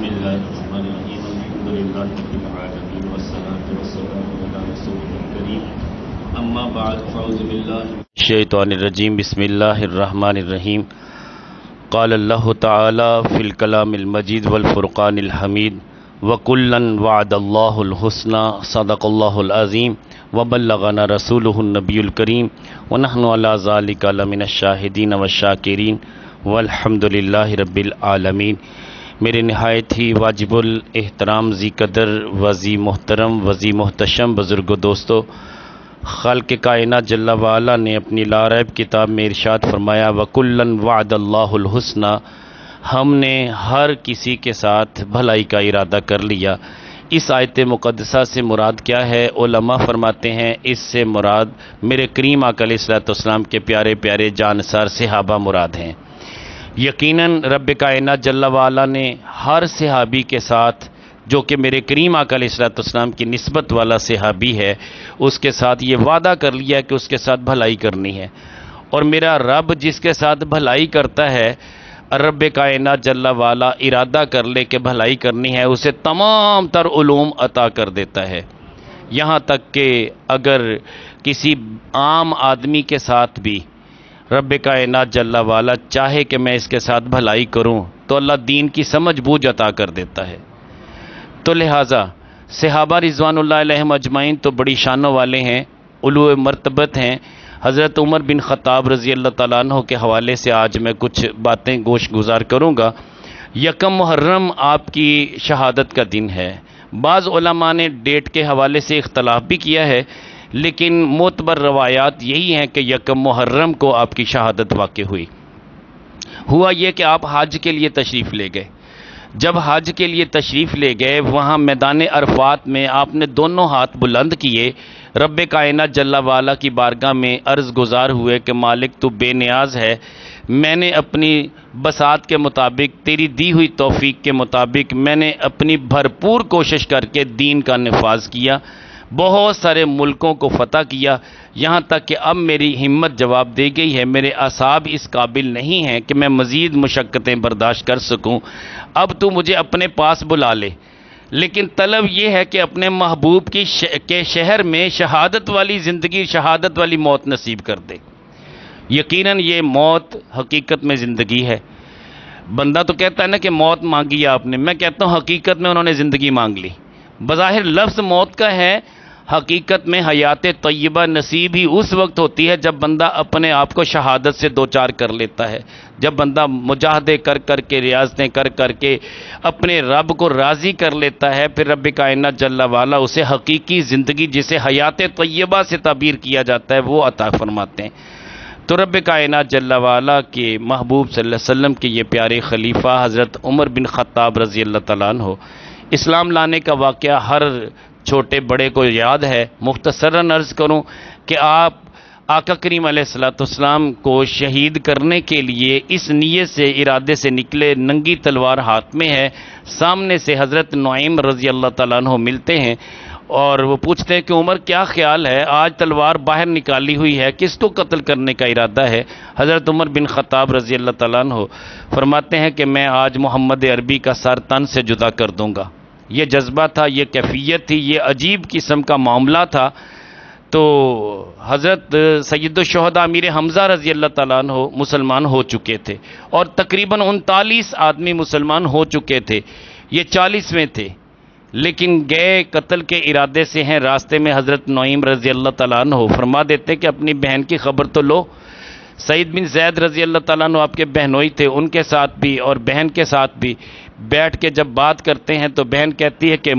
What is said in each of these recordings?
بسم اللہ الرحمن الرحیم الحمد للہ رب العالمین والصلاة والسلام علی رسول الکریم اما بعد فاعوذ باللہ الشیطان الرجیم بسم اللہ الرحمن الرحیم قال اللہ تعالی فی الکلام المجید والفرقان الحمید وکلا وعد اللہ الحسنى صدق اللہ العظیم وبلغنا رسولہ النبی الکریم ونحن علی ذلک لمن الشاہدین والشاکرین والحمد للہ رب العالمین۔ میرے نہایت ہی واجب الاحترام ذی قدر وذی محترم وذی محتشم بزرگ و دوستو، خالق کائنات جل وعلا نے اپنی لا ریب کتاب میں ارشاد فرمایا وَكُلًّا وَعَدَ اللَّهُ الْحُسْنَى، ہم نے ہر کسی کے ساتھ بھلائی کا ارادہ کر لیا۔ اس آیت مقدسہ سے مراد کیا ہے؟ علماء فرماتے ہیں اس سے مراد میرے کریم آقا علیہ الصلوۃ والسلام کے پیارے پیارے جانثار صحابہ مراد ہیں۔ یقیناً رب کائنات جل وعلا نے ہر صحابی کے ساتھ جو کہ میرے کریم آقا علیہ الصلوۃ والسلام کی نسبت والا صحابی ہے، اس کے ساتھ یہ وعدہ کر لیا کہ اس کے ساتھ بھلائی کرنی ہے، اور میرا رب جس کے ساتھ بھلائی کرتا ہے، رب کائنات جل وعلا ارادہ کر لے کہ بھلائی کرنی ہے، اسے تمام تر علوم عطا کر دیتا ہے۔ یہاں تک کہ اگر کسی عام آدمی کے ساتھ بھی رب کائنات جل وعلا چاہے کہ میں اس کے ساتھ بھلائی کروں تو اللہ دین کی سمجھ بوجھ عطا کر دیتا ہے۔ تو لہٰذا صحابہ رضوان اللہ علیہم اجمعین تو بڑی شانوں والے ہیں، علو مرتبت ہیں۔ حضرت عمر بن خطاب رضی اللہ تعالیٰ عنہ کے حوالے سے آج میں کچھ باتیں گوش گزار کروں گا۔ یکم محرم آپ کی شہادت کا دن ہے۔ بعض علماء نے ڈیٹ کے حوالے سے اختلاف بھی کیا ہے، لیکن معتبر روایات یہی ہیں کہ یکم محرم کو آپ کی شہادت واقع ہوئی۔ ہوا یہ کہ آپ حج کے لیے تشریف لے گئے۔ جب حج کے لیے تشریف لے گئے، وہاں میدان عرفات میں آپ نے دونوں ہاتھ بلند کیے، رب کائنات جل وعلا کی بارگاہ میں عرض گزار ہوئے کہ مالک تو بے نیاز ہے، میں نے اپنی بساط کے مطابق، تیری دی ہوئی توفیق کے مطابق میں نے اپنی بھرپور کوشش کر کے دین کا نفاذ کیا، بہت سارے ملکوں کو فتح کیا، یہاں تک کہ اب میری ہمت جواب دے گئی ہے، میرے اعصاب اس قابل نہیں ہیں کہ میں مزید مشقتیں برداشت کر سکوں، اب تو مجھے اپنے پاس بلا لے، لیکن طلب یہ ہے کہ اپنے محبوب کے شہر میں شہادت والی زندگی، شہادت والی موت نصیب کر دے۔ یقیناً یہ موت حقیقت میں زندگی ہے۔ بندہ تو کہتا ہے نا کہ موت مانگی آپ نے، میں کہتا ہوں حقیقت میں انہوں نے زندگی مانگ لی۔ بظاہر لفظ موت کا ہے، حقیقت میں حیات طیبہ نصیب ہی اس وقت ہوتی ہے جب بندہ اپنے آپ کو شہادت سے دوچار کر لیتا ہے، جب بندہ مجاہدے کر کر کے، ریاضتیں کر کر کے اپنے رب کو راضی کر لیتا ہے، پھر رب کائنات جل وعلا اسے حقیقی زندگی جسے حیات طیبہ سے تعبیر کیا جاتا ہے وہ عطا فرماتے ہیں۔ تو رب کائنات جل وعلا کے محبوب صلی اللہ علیہ وسلم کے یہ پیارے خلیفہ حضرت عمر بن خطاب رضی اللہ تعالیٰ عنہ، اسلام لانے کا واقعہ ہر چھوٹے بڑے کو یاد ہے۔ مختصراً عرض کروں کہ آپ آقا کریم علیہ الصلوۃ والسلام کو شہید کرنے کے لیے اس نیت سے، ارادے سے نکلے، ننگی تلوار ہاتھ میں ہے، سامنے سے حضرت نعیم رضی اللہ تعالیٰ عنہ ملتے ہیں اور وہ پوچھتے ہیں کہ عمر کیا خیال ہے، آج تلوار باہر نکالی ہوئی ہے، کس کو قتل کرنے کا ارادہ ہے؟ حضرت عمر بن خطاب رضی اللہ تعالیٰ عنہ فرماتے ہیں کہ میں آج محمد عربی کا سر تن سے جدا کر دوں گا۔ یہ جذبہ تھا، یہ کیفیت تھی، یہ عجیب قسم کا معاملہ تھا۔ تو حضرت سید الشہداء امیر حمزہ رضی اللہ تعالیٰ عنہ مسلمان ہو چکے تھے، اور تقریباً 39 آدمی مسلمان ہو چکے تھے، یہ 40ویں تھے، لیکن گئے قتل کے ارادے سے ہیں۔ راستے میں حضرت نعیم رضی اللہ تعالیٰ عنہ فرما دیتے کہ اپنی بہن کی خبر تو لو۔ سعید بن زید رضی اللہ تعالیٰ عنہ آپ کے بہنوئی تھے، ان کے ساتھ بھی اور بہن کے ساتھ بھی بیٹھ کے جب بات کرتے ہیں تو بہن کہتی ہے کہ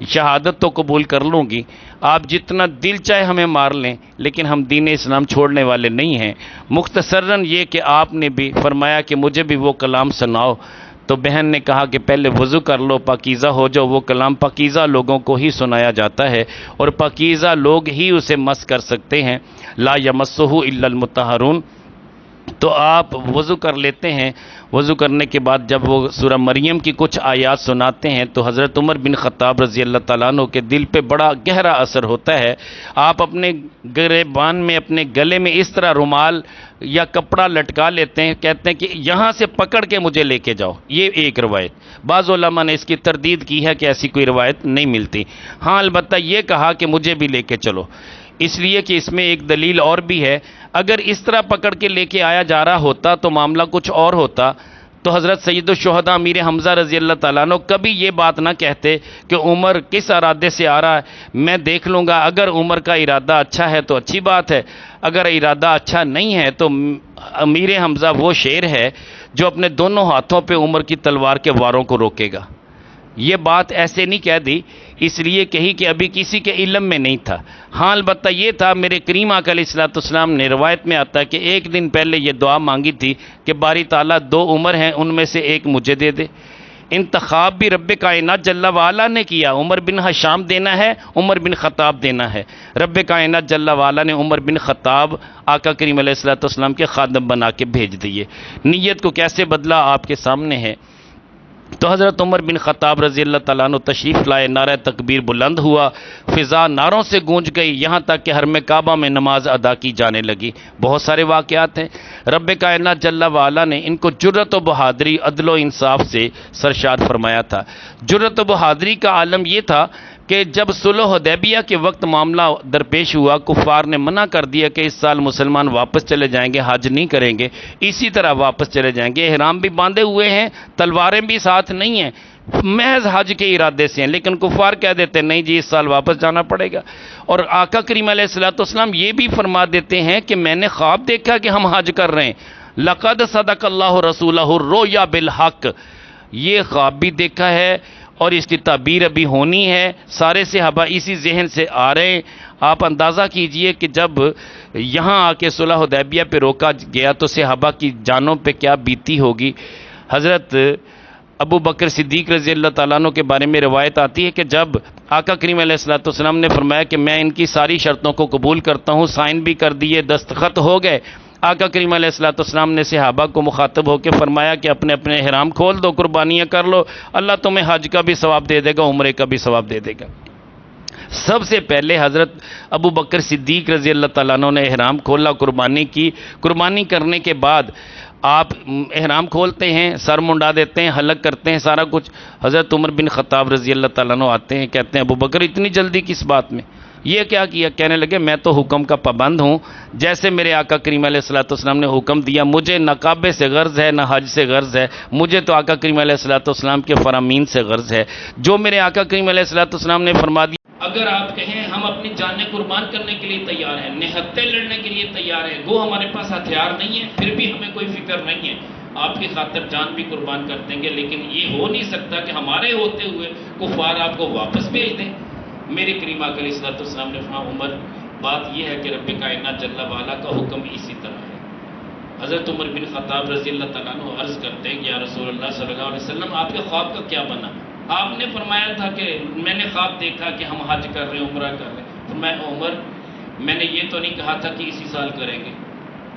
شہادت تو قبول کر لوں گی، آپ جتنا دل چاہے ہمیں مار لیں، لیکن ہم دین اسلام چھوڑنے والے نہیں ہیں۔ مختصراً یہ کہ آپ نے بھی فرمایا کہ مجھے بھی وہ کلام سناؤ، تو بہن نے کہا کہ پہلے وضو کر لو، پاکیزہ ہو جاؤ۔ وہ کلام پاکیزہ لوگوں کو ہی سنایا جاتا ہے، اور پاکیزہ لوگ ہی اسے مس کر سکتے ہیں۔ لا یمسہ الا المطہرون، تو آپ وضو کر لیتے ہیں. وضو کرنے کے بعد جب وہ سورہ مریم کی کچھ آیات سناتے ہیں تو حضرت عمر بن خطاب رضی اللہ تعالیٰ عنہ کے دل پہ بڑا گہرا اثر ہوتا ہے. آپ اپنے گریبان میں اپنے گلے میں اس طرح رومال یا کپڑا لٹکا لیتے ہیں, کہتے ہیں کہ یہاں سے پکڑ کے مجھے لے کے جاؤ. یہ ایک روایت. بعض علماء نے اس کی تردید کی ہے کہ ایسی کوئی روایت نہیں ملتی. ہاں البتہ یہ کہا کہ مجھے بھی لے کے چلو, اس لیے کہ اس میں ایک دلیل اور بھی ہے. اگر اس طرح پکڑ کے لے کے آیا جا رہا ہوتا تو معاملہ کچھ اور ہوتا, تو حضرت سید الشہداء امیر حمزہ رضی اللہ تعالیٰ عنہ کبھی یہ بات نہ کہتے کہ عمر کس ارادے سے آ رہا ہے, میں دیکھ لوں گا. اگر عمر کا ارادہ اچھا ہے تو اچھی بات ہے, اگر ارادہ اچھا نہیں ہے تو امیر حمزہ وہ شیر ہے جو اپنے دونوں ہاتھوں پہ عمر کی تلوار کے واروں کو روکے گا. یہ بات ایسے نہیں کہہ دی, اس لیے کہی کہ ابھی کسی کے علم میں نہیں تھا. ہاں البتہ یہ تھا, میرے کریم آقا علیہ الصلوۃ والسلام نے روایت میں آتا ہے کہ ایک دن پہلے یہ دعا مانگی تھی کہ باری تعالیٰ 2 عمر ہیں, ان میں سے ایک مجھے دے دے. انتخاب بھی رب کائنات جل وعلا نے کیا. عمر بن ہشام دینا ہے, عمر بن خطاب دینا ہے. رب کائنات جل وعلا نے عمر بن خطاب آقا کریم علیہ الصلوۃ والسلام کے خادم بنا کے بھیج دیے. نیت کو کیسے بدلا آپ کے سامنے ہے. تو حضرت عمر بن خطاب رضی اللہ تعالیٰ عنہ تشریف لائے, نعرہ تکبیر بلند ہوا, فضا نعروں سے گونج گئی, یہاں تک کہ حرم کعبہ میں نماز ادا کی جانے لگی. بہت سارے واقعات ہیں. رب کائنات جل وعلا نے ان کو جرت و بہادری, عدل و انصاف سے سرشار فرمایا تھا. جرت و بہادری کا عالم یہ تھا کہ جب صلح حدیبیہ کے وقت معاملہ درپیش ہوا, کفار نے منع کر دیا کہ اس سال مسلمان واپس چلے جائیں گے, حج نہیں کریں گے, اسی طرح واپس چلے جائیں گے. احرام بھی باندھے ہوئے ہیں, تلواریں بھی ساتھ نہیں ہیں, محض حج کے ارادے سے ہیں, لیکن کفار کہہ دیتے نہیں جی اس سال واپس جانا پڑے گا. اور آقا کریم علیہ الصلوۃ والسلام یہ بھی فرما دیتے ہیں کہ میں نے خواب دیکھا کہ ہم حج کر رہے ہیں. لقد صدق اللہ رسولہ الرؤیا بالحق, یہ خواب بھی دیکھا ہے اور اس کی تعبیر ابھی ہونی ہے. سارے صحابہ اسی ذہن سے آ رہے ہیں. آپ اندازہ کیجئے کہ جب یہاں آ کے صلح حدیبیہ پہ روکا گیا تو صحابہ کی جانوں پہ کیا بیتی ہوگی. حضرت ابو بکر صدیق رضی اللہ تعالیٰ عنہ کے بارے میں روایت آتی ہے کہ جب آقا کریم علیہ الصلوۃ والسلام نے فرمایا کہ میں ان کی ساری شرطوں کو قبول کرتا ہوں, سائن بھی کر دیے, دستخط ہو گئے. آقا کریم علیہ الصلوۃ والسلام نے صحابہ کو مخاطب ہو کے فرمایا کہ اپنے اپنے احرام کھول دو, قربانیاں کر لو, اللہ تمہیں حج کا بھی ثواب دے دے گا, عمرے کا بھی ثواب دے دے گا. سب سے پہلے حضرت ابو بکر صدیق رضی اللہ تعالیٰ عنہ نے احرام کھولا, قربانی کی. قربانی کرنے کے بعد آپ احرام کھولتے ہیں, سر منڈا دیتے ہیں, حلق کرتے ہیں, سارا کچھ. حضرت عمر بن خطاب رضی اللہ تعالیٰ عنہ آتے ہیں, کہتے ہیں ابو بکر اتنی جلدی کس بات میں, یہ کیا کیا. کہنے لگے میں تو حکم کا پابند ہوں, جیسے میرے آقا کریم علیہ الصلوۃ والسلام نے حکم دیا, مجھے نہ کعبے سے غرض ہے نہ حج سے غرض ہے, مجھے تو آقا کریم علیہ الصلوۃ والسلام کے فرامین سے غرض ہے. جو میرے آقا کریم علیہ الصلوۃ والسلام نے فرما دیا, اگر آپ کہیں ہم اپنی جانیں قربان کرنے کے لیے تیار ہیں, نہتے لڑنے کے لیے تیار ہیں, گو ہمارے پاس ہتھیار نہیں ہے, پھر بھی ہمیں کوئی فکر نہیں ہے, آپ کی خاطر جان بھی قربان کر دیں گے, لیکن یہ ہو نہیں سکتا کہ ہمارے ہوتے ہوئے کفار آپ کو واپس بھیج دیں. میرے کریم آقا علیہ الصلوۃ والسلام نے فرمایا عمر بات یہ ہے کہ رب کائنات جل وعلا کا حکم اسی طرح ہے. حضرت عمر بن خطاب رضی اللہ تعالیٰ عنہ عرض کرتے ہیں کہ یا رسول اللہ صلی اللہ علیہ وسلم آپ کے خواب کا کیا بنا. آپ نے فرمایا تھا کہ میں نے خواب دیکھا کہ ہم حج کر رہے ہیں, عمرہ کر رہے ہیں. فرمایا عمر میں نے یہ تو نہیں کہا تھا کہ اسی سال کریں گے,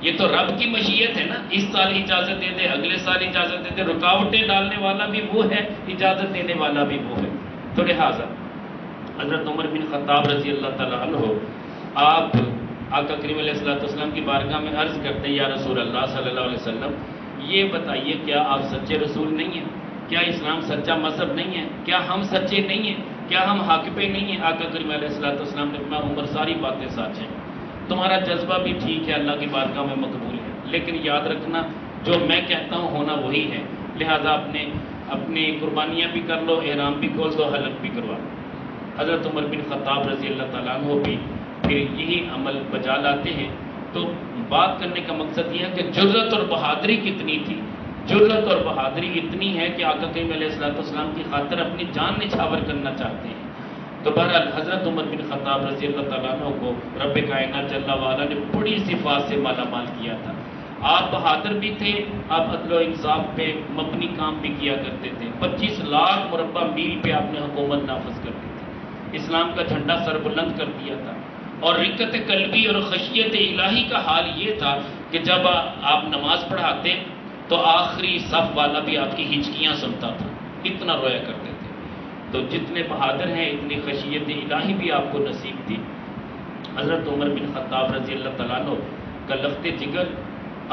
یہ تو رب کی مشیت ہے نا, اس سال اجازت دے دے, اگلے سال اجازت دے دے, رکاوٹیں ڈالنے والا بھی وہ ہے, اجازت دینے والا بھی وہ ہے. تو لہٰذا حضرت عمر بن خطاب رضی اللہ تعالیٰ عنہ آپ آقا کریم علیہ الصلوۃ والسلام کی بارگاہ میں عرض کرتے ہیں یا رسول اللہ صلی اللہ علیہ وسلم یہ بتائیے کیا آپ سچے رسول نہیں ہیں, کیا اسلام سچا مذہب نہیں ہے, کیا ہم سچے نہیں ہیں, کیا ہم حق پہ نہیں ہیں. آقا کریم علیہ الصلوۃ والسلام نے فرمایا عمر ساری باتیں سچ ہیں, تمہارا جذبہ بھی ٹھیک ہے, اللہ کی بارگاہ میں مقبول ہے, لیکن یاد رکھنا جو میں کہتا ہوں ہونا وہی ہے, لہٰذا اپنی قربانیاں بھی کر لو, احرام بھی کھول دو, حلق بھی کروا لو. حضرت عمر بن خطاب رضی اللہ تعالیٰ عنہ بھی پھر یہی عمل بجا لاتے ہیں. تو بات کرنے کا مقصد یہ ہے کہ جرت اور بہادری کتنی تھی. جرت اور بہادری اتنی ہے کہ آقا کریم علیہ الصلوۃ والسلام کی خاطر اپنی جان نچھاور کرنا چاہتے ہیں. تو بہرحال حضرت عمر بن خطاب رضی اللہ تعالیٰ عنہ کو رب کائنات جل وعلا نے بڑی صفات سے مالا مال کیا تھا. آپ بہادر بھی تھے, آپ عدل و انصاف پہ مبنی کام بھی کیا کرتے تھے. 25 لاکھ مربع میل پہ آپ نے حکومت نافذ کر دی تھی, اسلام کا جھنڈا سر بلند کر دیا تھا. اور رقت قلبی اور خشیت الہی کا حال یہ تھا کہ جب آپ نماز پڑھاتے تو آخری صف والا بھی آپ کی ہچکیاں سنتا تھا، اتنا رویا کرتے تھے۔ تو جتنے بہادر ہیں اتنی خشیت الہی بھی آپ کو نصیب تھی۔ حضرت عمر بن خطاب رضی اللہ تعالیٰ عنہ کا لخت جگر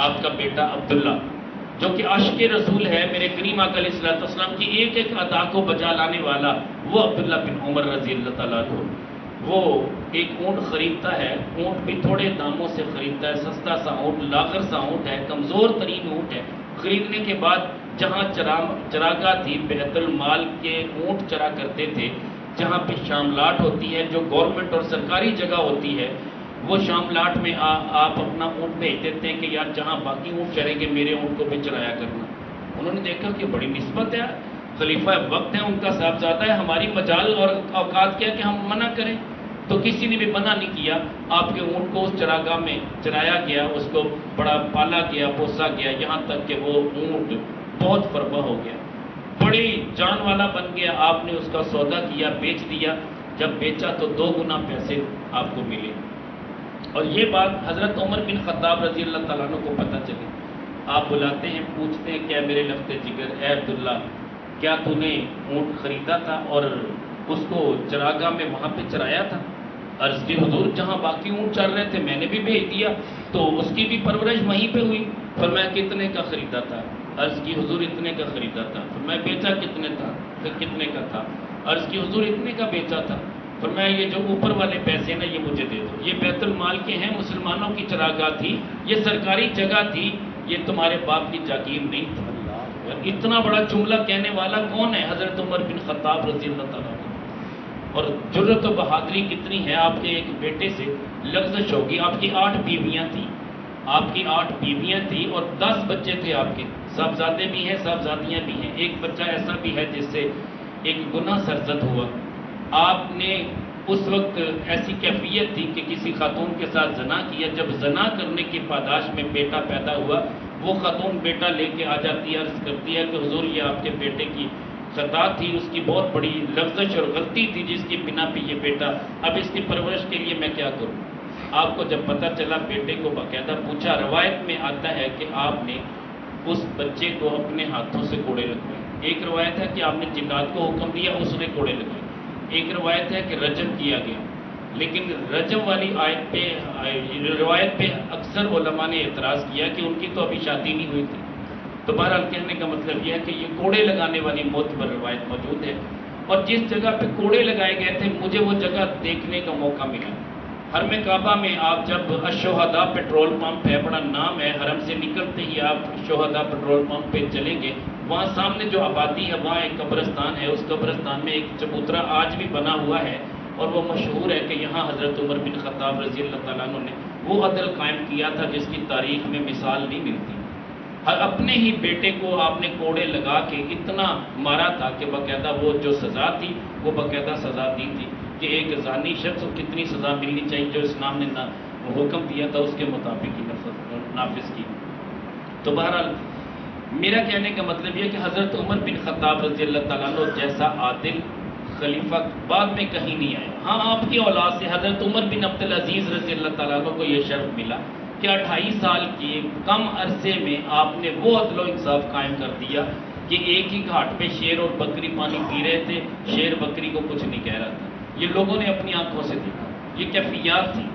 آپ کا بیٹا عبداللہ، جو کہ عاشق رسول ہے، میرے کریم آقا علیہ السلام کی ایک ایک ادا کو بجا لانے والا، وہ عبداللہ بن عمر رضی اللہ تعالیٰ عنہ، وہ ایک اونٹ خریدتا ہے، اونٹ بھی تھوڑے داموں سے خریدتا ہے، سستا سا اونٹ، لاغر سا اونٹ ہے، کمزور ترین اونٹ ہے۔ خریدنے کے بعد جہاں چراگاہ تھی، بیت المال کے اونٹ چرا کرتے تھے، جہاں پہ شاملاٹ ہوتی ہے، جو گورنمنٹ اور سرکاری جگہ ہوتی ہے، وہ شاملاٹ میں آپ اپنا اونٹ بھیج دیتے ہیں کہ یار جہاں باقی اونٹ چریں گے میرے اونٹ کو بھی چرایا کرنا۔ انہوں نے دیکھا کہ بڑی نسبت ہے، خلیفہ وقت ہے، ان کا صاحبزادہ ہے، ہماری مجال اور اوقات کیا کہ ہم منع کریں؟ تو کسی نے بھی منع نہیں کیا۔ آپ کے اونٹ کو اس چراگاہ میں چرایا گیا، اس کو بڑا پالا گیا، پوسا گیا، یہاں تک کہ وہ اونٹ بہت فربہ ہو گیا، بڑی جان والا بن گیا۔ آپ نے اس کا سودا کیا، بیچ دیا۔ جب بیچا تو 2 گنا پیسے آپ کو ملے۔ اور یہ بات حضرت عمر بن خطاب رضی اللہ تعالیٰ عنہ کو پتہ چلی۔ آپ بلاتے ہیں، پوچھتے ہیں، کیا میرے لخت جگر، اے عبداللہ، کیا تو نے اونٹ خریدا تھا اور اس کو چراگاہ میں وہاں پہ چرایا تھا؟ عرض کی حضور جہاں باقی اونٹ چر رہے تھے میں نے بھی بھیج دیا، تو اس کی بھی پرورش وہیں پہ ہوئی۔ فرمایا کتنے کا خریدا تھا؟ عرض کی حضور اتنے کا خریدا تھا۔ فرمایا بیچا کتنے کا تھا؟ عرض کی حضور اتنے کا بیچا تھا۔ فرمایا یہ جو اوپر والے پیسے نا یہ مجھے دے دو، یہ بیت المال کے ہیں، مسلمانوں کی چراگاہ تھی، یہ سرکاری جگہ تھی، یہ تمہارے باپ کی جاگیر نہیں تھی۔ اتنا بڑا جملہ کہنے والا کون ہے؟ حضرت عمر بن خطاب رضی اللہ تعالیٰ عنہ۔ اور جرت و بہادری کتنی ہے، آپ کے ایک بیٹے سے لغزش ہوگی۔ آپ کی 8 بیویاں تھیں، آپ کی 8 بیویاں تھیں اور 10 بچے تھے آپ کے، صاحبزادے بھی ہیں، صاحبزادیاں بھی ہیں۔ ایک بچہ ایسا بھی ہے جس سے ایک گناہ سرزد ہوا۔ آپ نے اس وقت ایسی کیفیت تھی کہ کسی خاتون کے ساتھ زنا کیا، جب زنا کرنے کی پاداش میں بیٹا پیدا ہوا، وہ خاتون بیٹا لے کے آ جاتی ہے، عرض کرتی ہے کہ حضور یہ آپ کے بیٹے کی خطا تھی، اس کی بہت بڑی لغزش اور غلطی تھی جس کی بنا پہ یہ بیٹا، اب اس کی پرورش کے لیے میں کیا کروں؟ آپ کو جب پتہ چلا، بیٹے کو باقاعدہ پوچھا۔ روایت میں آتا ہے کہ آپ نے اس بچے کو اپنے ہاتھوں سے کوڑے لگوائے۔ ایک روایت ہے کہ آپ نے جلاد کو حکم دیا، اس نے کوڑے لگائے۔ ایک روایت ہے کہ رجم کیا گیا، لیکن رجم والی آیت پہ روایت پہ اکثر علماء نے اعتراض کیا کہ ان کی تو ابھی شادی نہیں ہوئی تھی۔ تو بہرحال کہنے کا مطلب یہ ہے کہ یہ کوڑے لگانے والی معتبر روایت موجود ہے۔ اور جس جگہ پہ کوڑے لگائے گئے تھے مجھے وہ جگہ دیکھنے کا موقع ملا۔ حرم کعبہ میں آپ جب الشہداء پیٹرول پمپ ہے، بڑا نام ہے، حرم سے نکلتے ہی آپ شہداء پیٹرول پمپ پہ چلیں گے، وہاں سامنے جو آبادی ہے وہاں ایک قبرستان ہے، اس قبرستان میں ایک چبوترا آج بھی بنا ہوا ہے، اور وہ مشہور ہے کہ یہاں حضرت عمر بن خطاب رضی اللہ تعالیٰ عنہ نے وہ عدل قائم کیا تھا جس کی تاریخ میں مثال نہیں ملتی۔ اپنے ہی بیٹے کو آپ نے کوڑے لگا کے اتنا مارا تھا کہ باقاعدہ وہ جو سزا تھی وہ باقاعدہ سزا دی تھی کہ ایک زانی شخص کو کتنی سزا ملنی چاہیے، جو اسلام نے حکم دیا تھا اس کے مطابق ہی نافذ کی۔ تو بہرحال میرا کہنے کا مطلب یہ کہ حضرت عمر بن خطاب رضی اللہ تعالیٰ عنہ جیسا عادل خلیفہ بعد میں کہیں نہیں آیا۔ ہاں آپ کی اولاد سے حضرت عمر بن عبدالعزیز رضی اللہ تعالیٰ عنہ کو یہ شرف ملا کہ 28 سال کے کم عرصے میں آپ نے وہ عدل و انصاف قائم کر دیا کہ ایک ہی گھاٹ پہ شیر اور بکری پانی پی رہے تھے، شیر بکری کو کچھ نہیں کہہ رہا تھا، یہ لوگوں نے اپنی آنکھوں سے دیکھا، یہ کیفیات تھی۔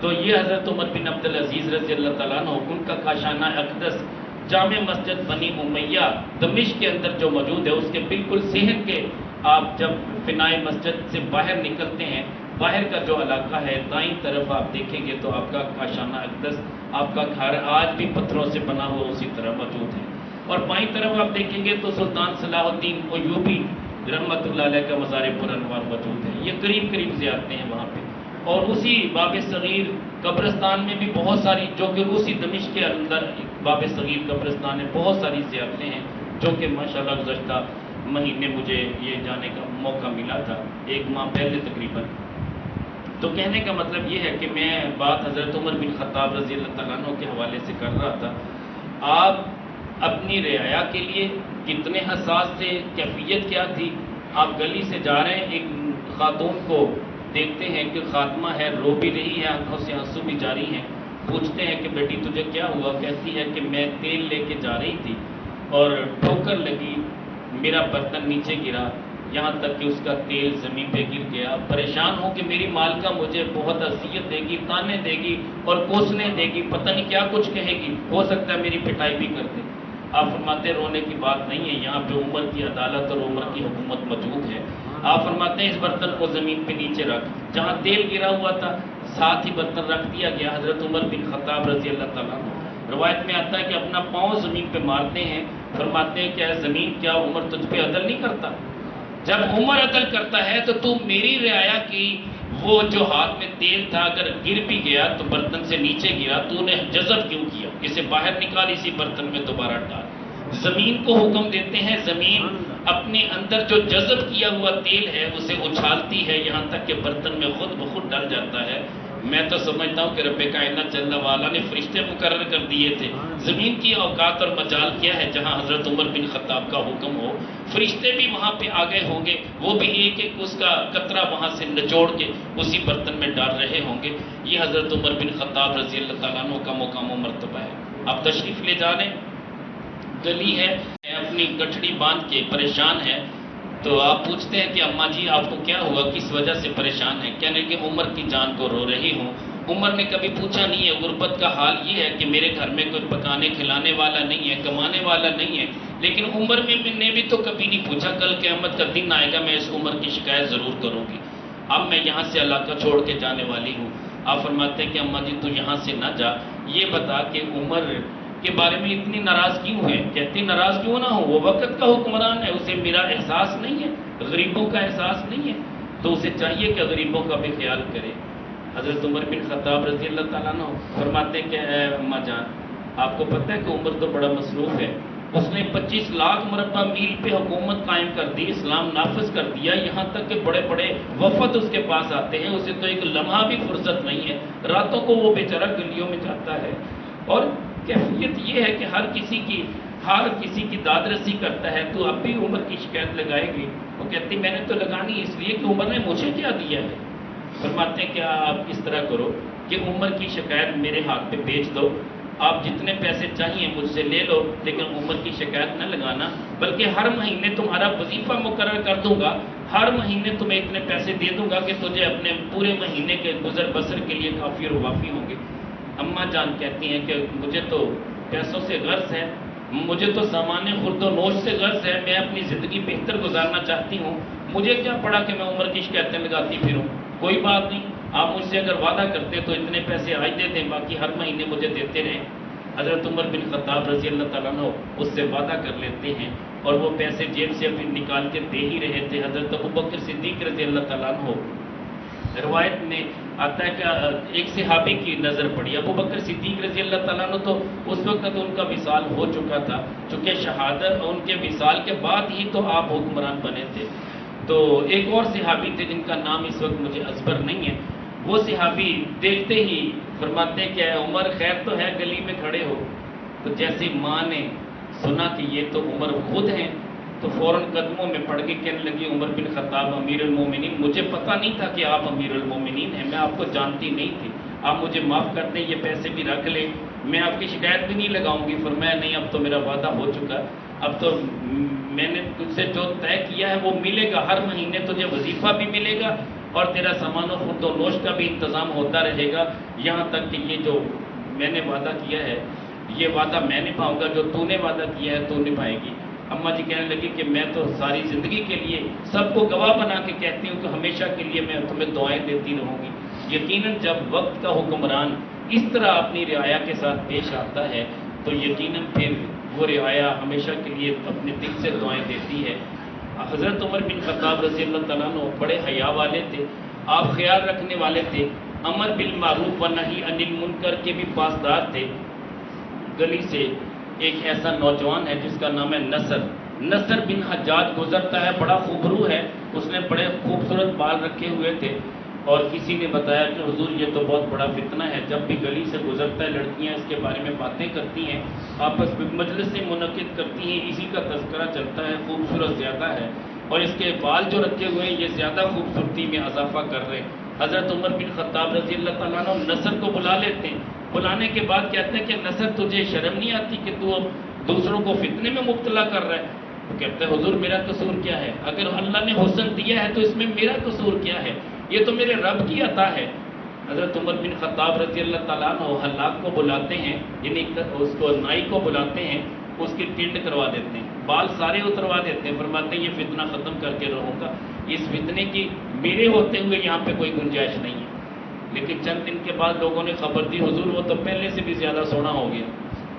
تو یہ حضرت عمر بن عبدالعزیز رضی اللہ تعالیٰ عنہ، ان کا کاشانہ اقدس جامع مسجد بنی امیہ دمشق کے اندر جو موجود ہے، اس کے بالکل صحن کے آپ جب فنائے مسجد سے باہر نکلتے ہیں، باہر کا جو علاقہ ہے دائیں طرف آپ دیکھیں گے تو آپ کا کاشانہ اقدس، آپ کا گھر آج بھی پتھروں سے بنا ہوا اسی طرح موجود ہے، اور بائیں طرف آپ دیکھیں گے تو سلطان صلاح الدین ایوبی رحمۃ اللہ علیہ کا مزار پرانوار موجود ہے۔ یہ قریب قریب زیارتیں ہیں وہاں پہ، اور اسی باب صغیر قبرستان میں بھی بہت ساری، جو کہ اسی دمشق کے اندر باب صغیر قبرستان ہے، بہت ساری زیارتیں ہیں جو کہ ماشاءاللہ گزشتہ مہینے مجھے یہ جانے کا موقع ملا تھا، 1 ماہ پہلے تقریباً۔ تو کہنے کا مطلب یہ ہے کہ میں بات حضرت عمر بن خطاب رضی اللہ تعالیٰ عنہ کے حوالے سے کر رہا تھا۔ آپ اپنی رعایا کے لیے کتنے حساس تھے، کیفیت کیا تھی۔ آپ گلی سے جا رہے ہیں، ایک خاتون کو دیکھتے ہیں کہ خاتمہ ہے، رو بھی رہی ہے، آنکھوں سے آنسو بھی جاری ہیں، پوچھتے ہیں کہ بیٹی تجھے کیا ہوا؟ کہتی ہے کہ میں تیل لے کے جا رہی تھی اور ٹھوکر لگی، میرا برتن نیچے گرا، یہاں تک کہ اس کا تیل زمین پہ گر گیا۔ پریشان ہوں کہ میری مالکہ مجھے بہت اذیت دے گی، تانے دے گی اور کوسنے دے گی، پتہ نہیں کیا کچھ کہے گی، ہو سکتا ہے میری پٹائی بھی کر دے۔ آپ فرماتے ہیں رونے کی بات نہیں ہے، یہاں پہ عمر کی عدالت اور عمر کی حکومت موجود ہے۔ آپ فرماتے ہیں اس برتن کو زمین پہ نیچے رکھ، جہاں تیل گرا ہوا تھا ساتھ ہی برتن رکھ دیا گیا۔ حضرت عمر بن خطاب رضی اللہ تعالیٰ عنہ روایت میں آتا ہے کہ اپنا پاؤں زمین پہ مارتے ہیں، فرماتے ہیں کہ اے زمین کیا عمر تجھ پہ عدل نہیں کرتا؟ جب عمر عدل کرتا ہے تو میری رعایا کی وہ جو ہاتھ میں تیل تھا اگر گر بھی گیا تو برتن سے نیچے گرا، تو نے جذب کیوں کیا؟ اسے باہر نکال، اسی برتن میں دوبارہ ڈال۔ زمین کو حکم دیتے ہیں، زمین اپنے اندر جو جذب کیا ہوا تیل ہے اسے اچھالتی ہے یہاں تک کہ برتن میں خود بخود ڈل جاتا ہے۔ میں تو سمجھتا ہوں کہ رب کائنات جل وعلا نے فرشتے مقرر کر دیے تھے۔ زمین کی اوقات اور مجال کیا ہے جہاں حضرت عمر بن خطاب کا حکم ہو، فرشتے بھی وہاں پہ آ گئے ہوں گے، وہ بھی ایک ایک اس کا قطرہ وہاں سے نچوڑ کے اسی برتن میں ڈال رہے ہوں گے۔ یہ حضرت عمر بن خطاب رضی اللہ تعالیٰ عنہ کا مقام و مرتبہ ہے۔ آپ تشریف لے جانے، گلی ہے، اپنی گٹھڑی باندھ کے پریشان ہے، تو آپ پوچھتے ہیں کہ اماں جی آپ کو کیا ہوا، کس وجہ سے پریشان ہے؟ کہنے کہ عمر کی جان کو رو رہی ہوں۔ عمر نے کبھی پوچھا نہیں ہے، غربت کا حال یہ ہے کہ میرے گھر میں کوئی پکانے کھلانے والا نہیں ہے، کمانے والا نہیں ہے، لیکن عمر نے بھی تو کبھی نہیں پوچھا کل قیامت کا دن آئے گا میں اس عمر کی شکایت ضرور کروں گی، اب میں یہاں سے علاقہ چھوڑ کے جانے والی ہوں۔ آپ فرماتے ہیں کہ اماں جی تو یہاں سے نہ جا، یہ بتا کہ عمر کے بارے میں اتنی ناراض کیوں ہے؟ کہتی ناراض کیوں نہ ہو، وہ وقت کا حکمران ہے، اسے میرا احساس نہیں ہے، غریبوں کا احساس نہیں ہے، تو اسے چاہیے کہ غریبوں کا بھی خیال کرے۔ حضرت عمر بن خطاب رضی اللہ تعالیٰ عنہ فرماتے ہیں کہ اے اماں جان آپ کو پتہ ہے کہ عمر تو بڑا مصروف ہے، اس نے 25 لاکھ مربع میل پہ حکومت قائم کر دی، اسلام نافذ کر دیا، یہاں تک کہ بڑے بڑے وفد اس کے پاس آتے ہیں، اسے تو ایک لمحہ بھی فرصت نہیں ہے، راتوں کو وہ بیچارہ گلیوں میں جاتا ہے، اور کیفیت یہ ہے کہ ہر کسی کی داد رسی کرتا ہے، تو اب بھی عمر کی شکایت لگائے گی؟ وہ کہتی میں نے تو لگانی اس لیے کہ عمر نے مجھے کیا دیا ہے۔ فرماتے ہیں کہ آپ اس طرح کرو کہ عمر کی شکایت میرے ہاتھ پہ بیچ دو، آپ جتنے پیسے چاہیے مجھ سے لے لو، لیکن عمر کی شکایت نہ لگانا، بلکہ ہر مہینے تمہارا وظیفہ مقرر کر دوں گا، ہر مہینے تمہیں اتنے پیسے دے دوں گا کہ تجھے اپنے پورے مہینے کے گزر بسر کے لیے کافی اور وافی ہوں گے۔ اماں جان کہتی ہیں کہ مجھے تو پیسوں سے غرض ہے، مجھے تو سامان خورد و نوش سے غرض ہے، میں اپنی زندگی بہتر گزارنا چاہتی ہوں، مجھے کیا پڑا کہ میں عمر کی شکایتیں لگاتی پھروں؟ کوئی بات نہیں، آپ مجھ سے اگر وعدہ کرتے تو اتنے پیسے آج دے دیں، باقی ہر مہینے مجھے دیتے رہیں۔ حضرت عمر بن خطاب رضی اللہ تعالیٰ عنہ اس سے وعدہ کر لیتے ہیں اور وہ پیسے جیب سے پھر نکال کے دے ہی رہے تھے۔ حضرت ابوبکر صدیق رضی اللہ تعالیٰ عنہ روایت میں آتا ہے کہ ایک صحابی کی نظر پڑی، ابوبکر صدیق رضی اللہ تعالیٰ عنہ تو اس وقت ان کا وصال ہو چکا تھا، چونکہ شہادت ان کے وصال کے بعد ہی تو آپ حکمران بنے تھے، تو ایک اور صحابی تھے جن کا نام اس وقت مجھے ازبر نہیں ہے، وہ صحابی دیکھتے ہی فرماتے کہ اے عمر خیر تو ہے گلی میں کھڑے ہو، تو جیسے ماں نے سنا کہ یہ تو عمر خود ہیں تو فوراً قدموں میں پڑ کے کہنے لگی عمر بن خطاب امیر المومنین، مجھے پتہ نہیں تھا کہ آپ امیر المومنین ہیں، میں آپ کو جانتی نہیں تھی، آپ مجھے معاف کر دیں، یہ پیسے بھی رکھ لیں، میں آپ کی شکایت بھی نہیں لگاؤں گی۔ فرمایا نہیں اب تو میرا وعدہ ہو چکا، اب تو میں نے تجھ سے جو طے کیا ہے وہ ملے گا، ہر مہینے تجھے وظیفہ بھی ملے گا اور تیرا سامان و خورد و نوش کا بھی انتظام ہوتا رہے گا، یہاں تک کہ یہ جو میں نے وعدہ کیا ہے یہ وعدہ میں نبھاؤں گا، جو تو نے وعدہ کیا ہے تو نبھائے گی۔ اماں جی کہنے لگی کہ میں تو ساری زندگی کے لیے سب کو گواہ بنا کے کہتی ہوں کہ ہمیشہ کے لیے میں تمہیں دعائیں دیتی رہوں گی۔ یقیناً جب وقت کا حکمران اس طرح اپنی رعایا کے ساتھ پیش آتا ہے تو یقیناً پھر وہ رعایا ہمیشہ کے لیے اپنے دل سے دعائیں دیتی ہے۔ حضرت عمر بن خطاب رضی اللہ تعالیٰ عنہ بڑے حیا والے تھے، آپ خیال رکھنے والے تھے، امر بالمعروف و نہی عن المنکر کے بھی پاسدار تھے۔ گلی سے ایک ایسا نوجوان ہے جس کا نام ہے نصر بن حجاج گزرتا ہے، بڑا خوبرو ہے، اس نے بڑے خوبصورت بال رکھے ہوئے تھے، اور کسی نے بتایا کہ حضور یہ تو بہت بڑا فتنہ ہے، جب بھی گلی سے گزرتا ہے لڑکیاں اس کے بارے میں باتیں کرتی ہیں، آپس میں مجلس سے منعقد کرتی ہیں، اسی کا تذکرہ چلتا ہے، خوبصورت زیادہ ہے، اور اس کے بال جو رکھے ہوئے ہیں یہ زیادہ خوبصورتی میں اضافہ کر رہے ہیں۔ حضرت عمر بن خطاب رضی اللہ تعالیٰ عنہ نصر کو بلا لیتے ہیں، بلانے کے بعد کہتے ہیں کہ نصر تجھے شرم نہیں آتی کہ تو اب دوسروں کو فتنے میں مبتلا کر رہا ہے؟ وہ کہتا ہے حضور میرا قصور کیا ہے؟ اگر اللہ نے حسن دیا ہے تو اس میں میرا قصور کیا ہے؟ یہ تو میرے رب کی عطا ہے۔ حضرت عمر بن خطاب رضی اللہ تعالیٰ عنہ حلاق کو بلاتے ہیں، یعنی اس کو نائی کو بلاتے ہیں، اس کی ٹنڈ کروا دیتے ہیں، بال سارے اتروا دیتے ہیں، فرماتے ہیں یہ فتنہ ختم کر کے رہوں گا، اس فتنے کی میرے ہوتے ہوئے یہاں پہ کوئی گنجائش نہیں ہے۔ لیکن چند دن کے بعد لوگوں نے خبر دی حضور وہ تو پہلے سے بھی زیادہ سونا ہو گیا،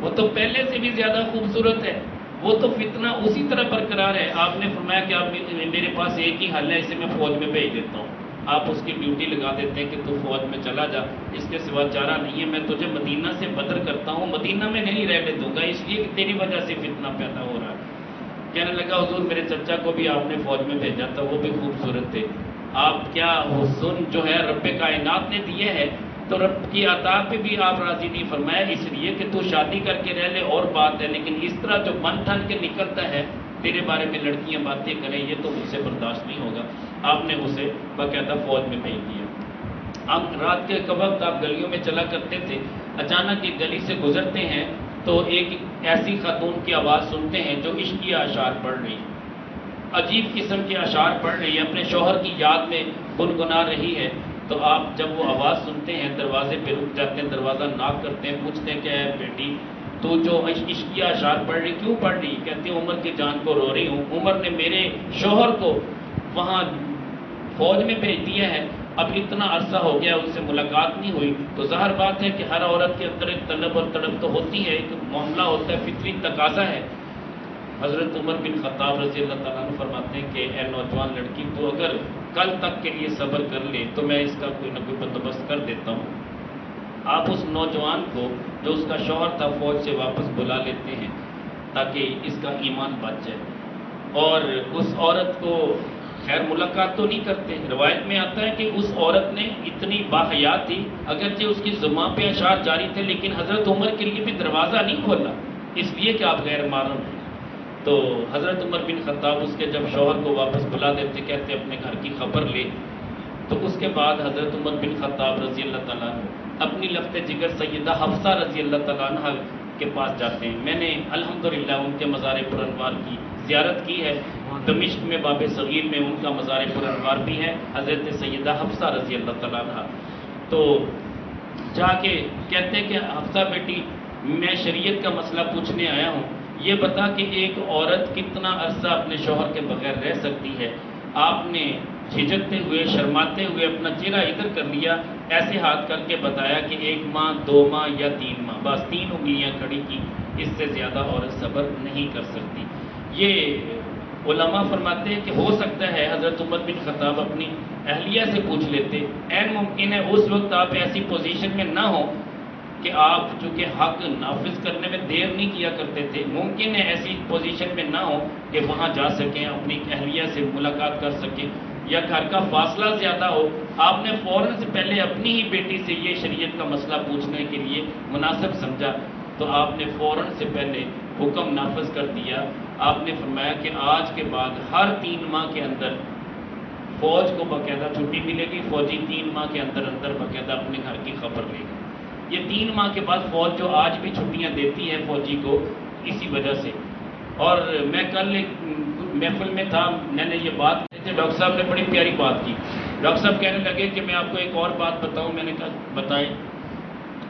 وہ تو پہلے سے بھی زیادہ خوبصورت ہے، وہ تو فتنہ اسی طرح برقرار ہے۔ آپ نے فرمایا کہ آپ میرے پاس ایک ہی حل ہے، اسے میں فوج میں بھیج دیتا ہوں، آپ اس کی ڈیوٹی لگا دیتے ہیں کہ تو فوج میں چلا جا، اس کے سوا چارہ نہیں ہے، میں تجھے مدینہ سے بدر کرتا ہوں، مدینہ میں نہیں رہنے دوں گا، اس لیے کہ تیری وجہ سے فتنہ پیدا ہو رہا ہے۔ کہنے لگا حضور میرے چچا کو بھی آپ نے فوج میں بھیجا تھا، وہ بھی خوبصورت تھے، آپ کیا حسن جو ہے رب کائنات نے دیے ہے تو رب کی عطا پہ بھی آپ راضی نہیں؟ فرمایا اس لیے کہ تو شادی کر کے رہ لے اور بات ہے، لیکن اس طرح جو من ٹھن کے نکلتا ہے تیرے بارے میں لڑکیاں باتیں کریں، یہ تو مجھ سے برداشت نہیں ہوگا۔ آپ نے اسے باقاعدہ فوج میں بھیج دیا۔ اب رات کے وقت آپ گلیوں میں چلا کرتے تھے، اچانک ایک گلی سے گزرتے ہیں تو ایک ایسی خاتون کی آواز سنتے ہیں جو عشقی اشعار پڑھ رہی ہے، عجیب قسم کے اشعار پڑھ رہی ہے، اپنے شوہر کی یاد میں گنگنا رہی ہے۔ تو آپ جب وہ آواز سنتے ہیں دروازے پہ رک جاتے ہیں، دروازہ ناک کرتے ہیں، پوچھتے ہیں کہ اے بیٹی تو جو عشقی اشعار پڑھ رہی کیوں پڑھ رہی؟ کہتی ہے عمر کی جان کو رو رہی ہوں، عمر نے میرے شوہر کو وہاں فوج میں بھیج دیا ہے، اب اتنا عرصہ ہو گیا اس سے ملاقات نہیں ہوئی، تو ظاہر بات ہے کہ ہر عورت کے اندر ایک طلب اور تڑپ تو ہوتی ہے، ایک معاملہ ہوتا ہے، فطری تقاضا ہے۔ حضرت عمر بن خطاب رضی اللہ تعالیٰ عنہ فرماتے ہیں کہ اے نوجوان لڑکی تو اگر کل تک کے لیے صبر کر لے تو میں اس کا کوئی نہ کوئی بندوبست کر دیتا ہوں۔ آپ اس نوجوان کو جو اس کا شوہر تھا فوج سے واپس بلا لیتے ہیں تاکہ اس کا ایمان بچ جائے، اور اس عورت کو خیر ملاقات تو نہیں کرتے۔ روایت میں آتا ہے کہ اس عورت نے اتنی باحیا تھی، اگرچہ اس کی زبان پہ اشعار جاری تھے لیکن حضرت عمر کے لیے بھی دروازہ نہیں کھولا، اس لیے کہ آپ غیر محرم ہیں۔ تو حضرت عمر بن خطاب اس کے جب شوہر کو واپس بلا دیتے، کہتے اپنے گھر کی خبر لے، تو اس کے بعد حضرت عمر بن خطاب رضی اللہ تعالیٰ عنہ اپنی لفت جگر سیدہ حفصہ رضی اللہ تعالیٰ عنہ کے پاس جاتے ہیں۔ میں نے الحمدللہ ان کے مزار پرانوار کی زیارت کی ہے، دمشق میں باب صغیر میں ان کا مزار پرانوار بھی ہے، حضرت سیدہ حفصہ رضی اللہ تعالیٰ عنہ۔ تو جا کے کہتے ہیں کہ حفصہ بیٹی میں شریعت کا مسئلہ پوچھنے آیا ہوں، یہ بتا کہ ایک عورت کتنا عرصہ اپنے شوہر کے بغیر رہ سکتی ہے؟ آپ نے جھجکتے ہوئے شرماتے ہوئے اپنا چہرہ ادھر کر لیا، ایسے ہاتھ کر کے بتایا کہ 1 ماہ 2 ماہ یا 3 ماہ، بس 3 انگلیاں کھڑی کی، اس سے زیادہ عورت صبر نہیں کر سکتی۔ یہ علماء فرماتے ہیں کہ ہو سکتا ہے حضرت عمر بن خطاب اپنی اہلیہ سے پوچھ لیتے، عین ممکن ہے اس وقت آپ ایسی پوزیشن میں نہ ہوں کہ آپ چونکہ حق نافذ کرنے میں دیر نہیں کیا کرتے تھے، ممکن ہے ایسی پوزیشن میں نہ ہو کہ وہاں جا سکیں، اپنی اہلیہ سے ملاقات کر سکیں، یا گھر کا فاصلہ زیادہ ہو۔ آپ نے فوراً سے پہلے اپنی ہی بیٹی سے یہ شریعت کا مسئلہ پوچھنے کے لیے مناسب سمجھا، تو آپ نے فوراً سے پہلے حکم نافذ کر دیا۔ آپ نے فرمایا کہ آج کے بعد ہر 3 ماہ کے اندر فوج کو باقاعدہ چھٹی ملے گی، فوجی 3 ماہ کے اندر اندر باقاعدہ اپنے گھر کی خبر لے گا۔ یہ 3 ماہ کے بعد فوج جو آج بھی چھٹیاں دیتی ہے فوجی کو اسی وجہ سے۔ اور میں کل ایک محفل میں تھا، میں نے یہ بات ڈاکٹر صاحب نے بڑی پیاری بات کی، ڈاکٹر صاحب کہنے لگے کہ میں آپ کو ایک اور بات بتاؤں، میں نے کہا بتائیں۔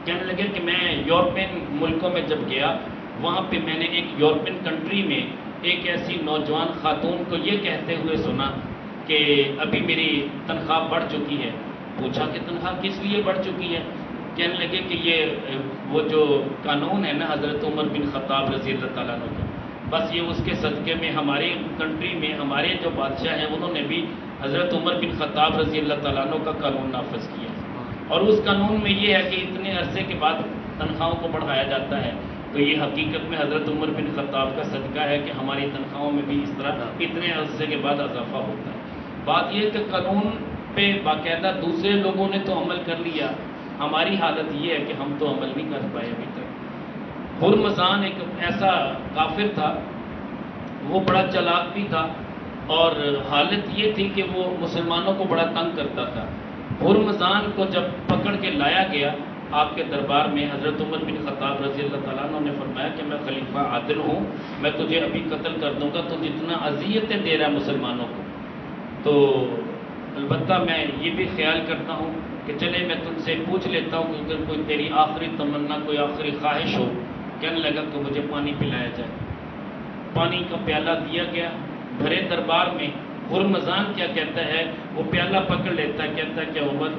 کہنے لگے کہ میں یورپین ملکوں میں جب گیا وہاں پہ میں نے ایک یورپین کنٹری میں ایک ایسی نوجوان خاتون کو یہ کہتے ہوئے سنا کہ ابھی میری تنخواہ بڑھ چکی ہے۔ پوچھا کہ تنخواہ کس لیے بڑھ چکی ہے؟ کہنے لگے کہ یہ وہ جو قانون ہے نا حضرت عمر بن خطاب رضی اللہ تعالیٰ عنہ کا، بس یہ اس کے صدقے میں ہماری کنٹری میں ہمارے جو بادشاہ ہیں انہوں نے بھی حضرت عمر بن خطاب رضی اللہ تعالیٰ عنہ کا قانون نافذ کیا، اور اس قانون میں یہ ہے کہ اتنے عرصے کے بعد تنخواہوں کو بڑھایا جاتا ہے۔ تو یہ حقیقت میں حضرت عمر بن خطاب کا صدقہ ہے کہ ہماری تنخواہوں میں بھی اس طرح اتنے عرصے کے بعد اضافہ ہوتا ہے۔ بات یہ کہ قانون پہ باقاعدہ دوسرے لوگوں نے تو عمل کر لیا، ہماری حالت یہ ہے کہ ہم تو عمل نہیں کر پائے ابھی تک۔ ہرمزان ایک ایسا کافر تھا، وہ بڑا چالاک بھی تھا، اور حالت یہ تھی کہ وہ مسلمانوں کو بڑا تنگ کرتا تھا۔ ہرمزان کو جب پکڑ کے لایا گیا، آپ کے دربار میں حضرت عمر بن خطاب رضی اللہ تعالیٰ عنہ نے فرمایا کہ میں خلیفہ عادل ہوں، میں تجھے ابھی قتل کر دوں گا، تو جتنا اذیتیں دے رہا ہے مسلمانوں کو، تو البتہ میں یہ بھی خیال کرتا ہوں کہ چلے میں تم سے پوچھ لیتا ہوں کہ اگر کوئی تیری آخری تمنا، کوئی آخری خواہش ہو۔ کہنے لگا کہ مجھے پانی پلایا جائے۔ پانی کا پیالہ دیا گیا، بھرے دربار میں۔ ہرمزان کیا کہتا ہے، وہ پیالہ پکڑ لیتا ہے، کہتا ہے کہ عمر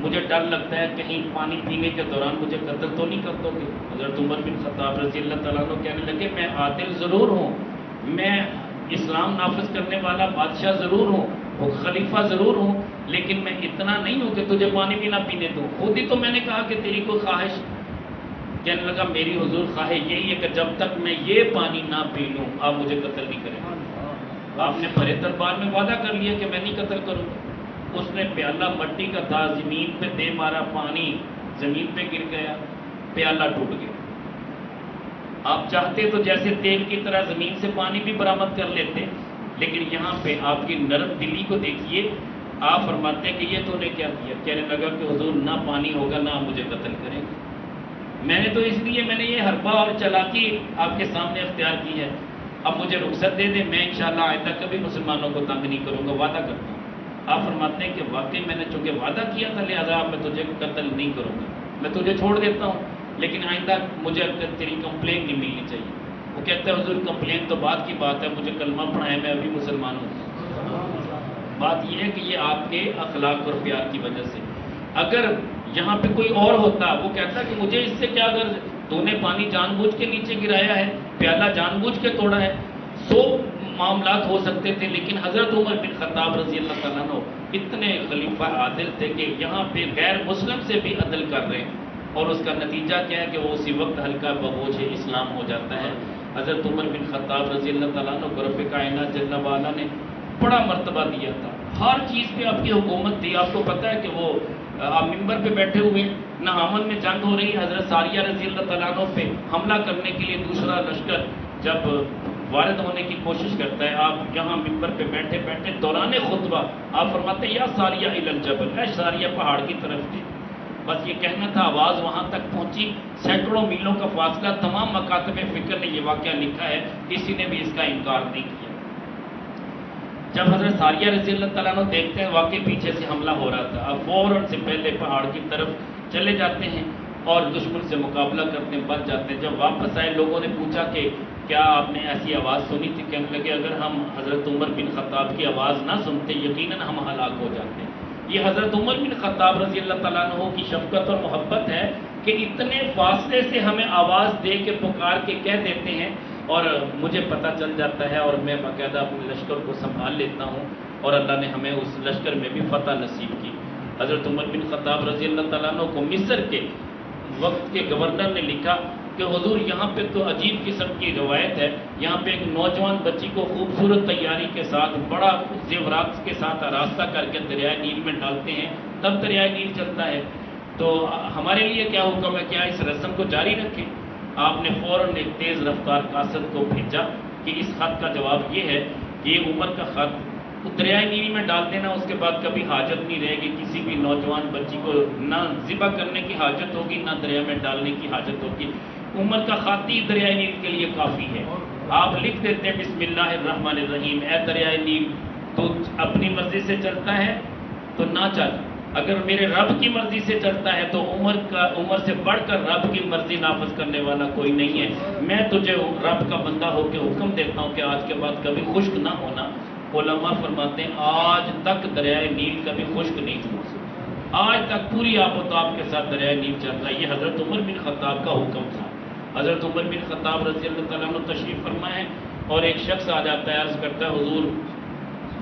مجھے ڈر لگتا ہے کہیں پانی پینے کے دوران مجھے قتل تو نہیں کر دو گے۔ حضرت عمر بن خطاب رضی اللہ تعالیٰ عنہ کہنے لگے میں عادل ضرور ہوں، میں اسلام نافذ کرنے والا بادشاہ ضرور ہوں، وہ خلیفہ ضرور ہوں، لیکن میں اتنا نہیں ہوں کہ تجھے پانی بھی نہ پینے دوں۔ خود ہی تو میں نے کہا کہ تیری کوئی خواہش۔ کہنے لگا میری حضور خواہش یہی ہے کہ جب تک میں یہ پانی نہ پی لوں آپ مجھے قتل نہیں کریں۔ آپ نے بھرے دربار میں وعدہ کر لیا کہ میں نہیں قتل کروں گا۔ اس نے پیالہ مٹی کا تھا، زمین پہ دے مارا، پانی زمین پہ گر گیا، پیالہ ٹوٹ گیا۔ آپ چاہتے تو جیسے تیل کی طرح زمین سے پانی بھی برآمد کر لیتے، لیکن یہاں پہ آپ کی نرم دلی کو دیکھیے۔ آپ فرماتے ہیں کہ یہ تو نے کیا کیا؟ کہنے لگا کہ حضور نہ پانی ہوگا نہ آپ مجھے قتل کریں گے۔ میں نے تو اس لیے میں نے یہ حربہ اور چلاکی آپ کے سامنے اختیار کی ہے، اب مجھے رخصت دے دیں، میں انشاءاللہ آئندہ کبھی مسلمانوں کو تنگ نہیں کروں گا، وعدہ کرتا ہوں۔ آپ فرماتے ہیں کہ واقعی میں نے چونکہ وعدہ کیا تھا لہذا میں تجھے قتل نہیں کروں گا، میں تجھے چھوڑ دیتا ہوں، لیکن آئندہ مجھے تیری کمپلین نہیں ملنی چاہیے۔ وہ کہتا ہے حضور کمپلین تو بعد کی بات ہے، مجھے کلمہ پڑھائے، میں ابھی مسلمان ہوں۔ بات یہ ہے کہ یہ آپ کے اخلاق اور پیار کی وجہ سے۔ اگر یہاں پہ کوئی اور ہوتا وہ کہتا کہ مجھے اس سے کیا غرض، تو نے پانی جان بوجھ کے نیچے گرایا ہے، پیالہ جان بوجھ کے توڑا ہے، 100 معاملات ہو سکتے تھے، لیکن حضرت عمر بن خطاب رضی اللہ تعالیٰ عنہ اتنے خلیفہ عادل تھے کہ یہاں پہ غیر مسلم سے بھی عدل کر رہے ہیں، اور اس کا نتیجہ کیا ہے کہ وہ اسی وقت ہلکا ببوجھ اسلام ہو جاتا ہے۔ حضرت عمر بن خطاب رضی اللہ تعالیٰ عنہ کو رب کائنات جل وعلا نے بڑا مرتبہ دیا تھا، ہر چیز پہ آپ کی حکومت تھی۔ آپ کو پتہ ہے کہ وہ آپ ممبر پہ بیٹھے ہوئے، نہامن میں جنگ ہو رہی ہے، حضرت ساریہ رضی اللہ تعالیٰ عنہ پہ حملہ کرنے کے لیے دوسرا لشکر جب وارد ہونے کی کوشش کرتا ہے، آپ یہاں ممبر پہ بیٹھے بیٹھے دوران خطبہ آپ فرماتے ہیں یا ساریہ الی الجبل، اے ساریہ پہاڑ کی طرف جی۔ بس یہ کہنا تھا، آواز وہاں تک پہنچی، سینکڑوں میلوں کا فاصلہ، تمام مکاتب فکر نے یہ واقعہ لکھا ہے، کسی نے بھی اس کا انکار نہیں کیا۔ جب حضرت ساریہ رضی اللہ تعالیٰ عنہ دیکھتے ہیں واقعی پیچھے سے حملہ ہو رہا تھا، اب فوراً سے پہلے پہاڑ کی طرف چلے جاتے ہیں اور دشمن سے مقابلہ کرتے ہیں، بچ جاتے ہیں۔ جب واپس آئے لوگوں نے پوچھا کہ کیا آپ نے ایسی آواز سنی تھی؟ کہنے لگے اگر ہم حضرت عمر بن خطاب کی آواز نہ سنتے یقیناً ہم ہلاک ہو جاتے ہیں۔ یہ حضرت عمر بن خطاب رضی اللہ تعالیٰ عنہ کی شفقت اور محبت ہے کہ اتنے فاصلے سے ہمیں آواز دے کے پکار کے کہہ دیتے ہیں، اور مجھے پتہ چل جاتا ہے اور میں باقاعدہ اپنے لشکر کو سنبھال لیتا ہوں، اور اللہ نے ہمیں اس لشکر میں بھی فتح نصیب کی۔ حضرت عمر بن خطاب رضی اللہ تعالیٰ عنہ کو مصر کے وقت کے گورنر نے لکھا کہ حضور یہاں پہ تو عجیب قسم کی روایت ہے، یہاں پہ ایک نوجوان بچی کو خوبصورت تیاری کے ساتھ بڑا زیورات کے ساتھ آراستہ کر کے دریائے نیل میں ڈالتے ہیں، تب دریائے نیل چلتا ہے، تو ہمارے لیے کیا حکم ہے، کیا اس رسم کو جاری رکھیں؟ آپ نے فوراً ایک تیز رفتار قاصد کو بھیجا کہ اس خط کا جواب یہ ہے کہ یہ عمر کا خط دریائے نیل میں ڈال دینا، اس کے بعد کبھی حاجت نہیں رہے گی، کسی بھی نوجوان بچی کو نہ ذبح کرنے کی حاجت ہوگی نہ دریا میں ڈالنے کی حاجت ہوگی، عمر کا خط ہی دریائے نیل کے لیے کافی ہے۔ آپ لکھ دیتے ہیں بسم اللہ الرحمن الرحیم، اے دریائے نیل تو اپنی مرضی سے چلتا ہے تو نہ چل، اگر میرے رب کی مرضی سے چلتا ہے تو عمر سے بڑھ کر رب کی مرضی نافذ کرنے والا کوئی نہیں ہے، میں تجھے رب کا بندہ ہو کے حکم دیتا ہوں کہ آج کے بعد کبھی خشک نہ ہونا۔ علماء فرماتے ہیں آج تک دریائے نیل کبھی خشک نہیں ہوا، آج تک پوری آب و تاب کے ساتھ دریائے نیل چل رہا ہے، یہ حضرت عمر بن خطاب کا حکم تھا۔ حضرت عمر بن خطاب رضی اللہ تعالیٰ عنہ تشریف فرما ہے، اور ایک شخص آ جاتا ہے، عرض کرتا ہے حضور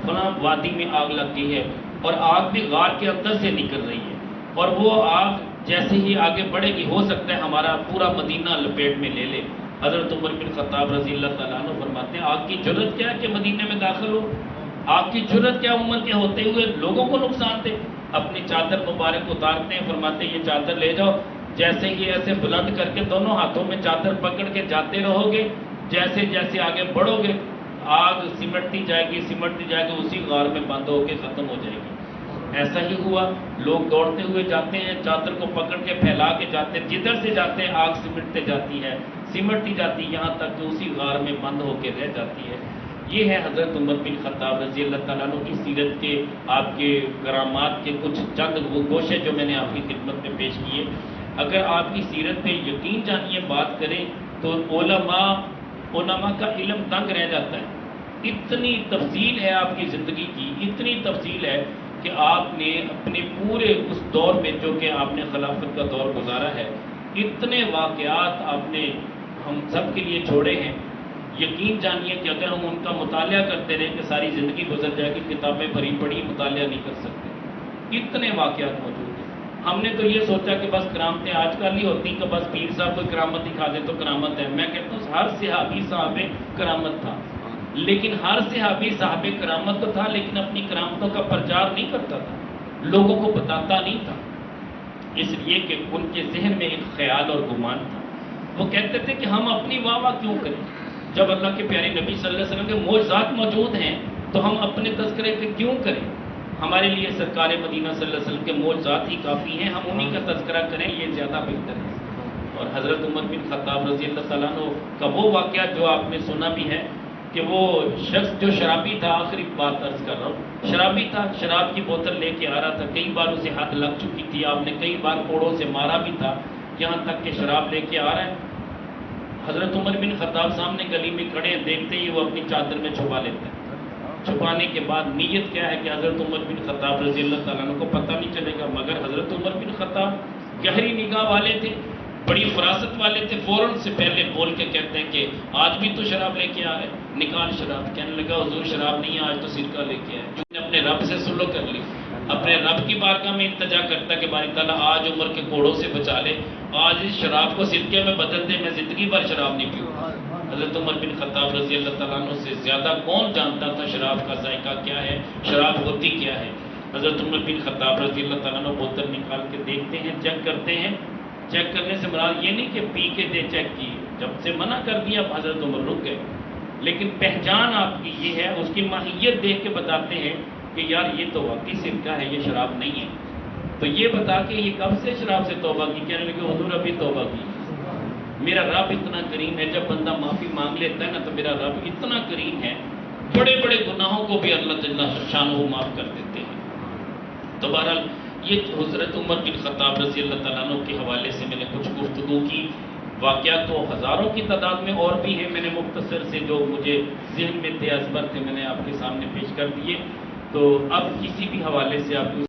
فلاں وادی میں آگ لگ گئی ہے، اور آگ بھی غار کے اندر سے نکل رہی ہے، اور وہ آگ جیسے ہی آگے بڑھے گی ہو سکتا ہے ہمارا پورا مدینہ لپیٹ میں لے لے۔ حضرت عمر بن خطاب رضی اللہ تعالیٰ عنہ فرماتے ہیں آگ کی جرت کیا ہے کہ مدینہ میں داخل ہو، آگ کی جرت کیا عمر کے ہوتے ہوئے لوگوں کو نقصان دے۔ اپنی چادر مبارک اتارتے ہیں، فرماتے ہیں یہ چادر لے جاؤ، جیسے ہی ایسے بلند کر کے دونوں ہاتھوں میں چادر پکڑ کے جاتے رہو گے، جیسے جیسے آگے بڑھو گے آگ سمٹتی جائے گی، اسی غار میں بند ہو کے ختم ہو جائے گی۔ ایسا ہی ہوا، لوگ دوڑتے ہوئے جاتے ہیں، چادر کو پکڑ کے پھیلا کے جاتے ہیں، جدھر سے جاتے ہیں آگ سمٹتے جاتی ہے، سمٹتی جاتی ہے، یہاں تک کہ اسی غار میں بند ہو کے رہ جاتی ہے۔ یہ ہے حضرت عمر بن خطاب رضی اللہ تعالیٰ عنہ کی سیرت کے، آپ کے کرامات کے کچھ چند گوشے جو میں نے آپ کی خدمت میں پیش کیے۔ اگر آپ کی سیرت پہ یقین جانیے بات کریں تو علماء کا علم دنگ رہ جاتا ہے۔ اتنی تفصیل ہے آپ کی زندگی کی، اتنی تفصیل ہے کہ آپ نے اپنے پورے اس دور میں جو کہ آپ نے خلافت کا دور گزارا ہے، اتنے واقعات آپ نے ہم سب کے لیے چھوڑے ہیں۔ یقین جانیے کہ اگر ہم ان کا مطالعہ کرتے رہے کہ ساری زندگی گزر جائے گی، کتابیں بھری پڑھی مطالعہ نہیں کر سکتے، اتنے واقعات موجود ہیں۔ ہم نے تو یہ سوچا کہ بس کرامتیں آج کل ہی ہوتی کہ بس پیر صاحب کوئی کرامت دکھا دے تو کرامت ہے۔ میں کہتا ہوں ہر صحابی صاحب کرامت تھا، لیکن ہر صحابی صاحب کرامت تو تھا، لیکن اپنی کرامتوں کا پرچار نہیں کرتا تھا، لوگوں کو بتاتا نہیں تھا، اس لیے کہ ان کے ذہن میں ایک خیال اور گمان تھا۔ وہ کہتے تھے کہ ہم اپنی واہ واہ کیوں کریں، جب اللہ کے پیارے نبی صلی اللہ علیہ وسلم کے معجزات موجود ہیں تو ہم اپنے تذکرے کے کیوں کریں؟ ہمارے لیے سرکار مدینہ صلی اللہ علیہ وسلم کے معجزات ہی کافی ہیں، ہم انہی کا تذکرہ کریں، یہ زیادہ بہتر ہے۔ اور حضرت عمر بن خطاب رضی اللہ تعالیٰ عنہ کا وہ واقعہ جو آپ نے سنا بھی ہے کہ وہ شخص جو شرابی تھا، آخری بات عرض کر رہا ہوں، شرابی تھا، شراب کی بوتل لے کے آ رہا تھا، کئی بار اسے حد لگ چکی تھی، آپ نے کئی بار کوڑوں سے مارا بھی تھا، یہاں تک کہ شراب لے کے آ رہا ہے۔ حضرت عمر بن خطاب سامنے گلی میں کھڑے ہیں، دیکھتے ہی وہ اپنی چادر میں چھپا لیتے ہیں۔ چھپانے کے بعد نیت کیا ہے کہ حضرت عمر بن خطاب رضی اللہ تعالیٰ عنہ کو پتہ نہیں چلے گا، مگر حضرت عمر بن خطاب گہری نگاہ والے تھے، بڑی فراست والے تھے، فوراً سے پہلے بول کے کہتے ہیں کہ آج بھی تو شراب لے کے آ رہے، نکال شراب۔ کہنے لگا حضور شراب نہیں ہے، آج تو سرکہ لے کے آئے، کیونکہ اپنے رب سے سلو کر لی، اپنے رب کی بارگاہ میں التجا کرتا کہ باری تعالیٰ آج عمر کے کوڑوں سے بچا لے، آج اس شراب کو سرکے میں بدل دے، میں زندگی بھر شراب نہیں پیوں۔ حضرت عمر بن خطاب رضی اللہ تعالیٰ عنہ سے زیادہ کون جانتا تھا شراب کا ذائقہ کیا ہے، شراب ہوتی کیا ہے۔ حضرت عمر بن خطاب رضی اللہ تعالیٰ عنہ بوتل نکال کے دیکھتے ہیں، چیک کرتے ہیں۔ چیک کرنے سے مراد یہ نہیں کہ پی کے دے چیک کی، جب سے منع کر دیا حضرت عمر رک گئے، لیکن پہچان آپ کی یہ ہے، اس کی ماہیت دیکھ کے بتاتے ہیں کہ یار یہ تو واقعی سرکہ ہے، یہ شراب نہیں ہے۔ تو یہ بتا کہ یہ کب سے شراب سے توبہ کی؟ کہنے لگے حضور ابھی توبہ کی۔ میرا رب اتنا کریم ہے، جب بندہ معافی مانگ لیتا ہے نا تو میرا رب اتنا کریم ہے، بڑے بڑے گناہوں کو بھی اللہ جل شانہ معاف کر دیتے ہیں۔ تو بہرحال یہ حضرت عمر بن خطاب رضی اللہ تعالیٰ عنہ کے حوالے سے میں نے کچھ گفتگو کی، واقعات تو ہزاروں کی تعداد میں اور بھی ہیں، میں نے مختصر سے جو مجھے ذہن میں تھے ازبر تھے میں نے آپ کے سامنے پیش کر دیے۔ تو اب کسی بھی حوالے سے آپ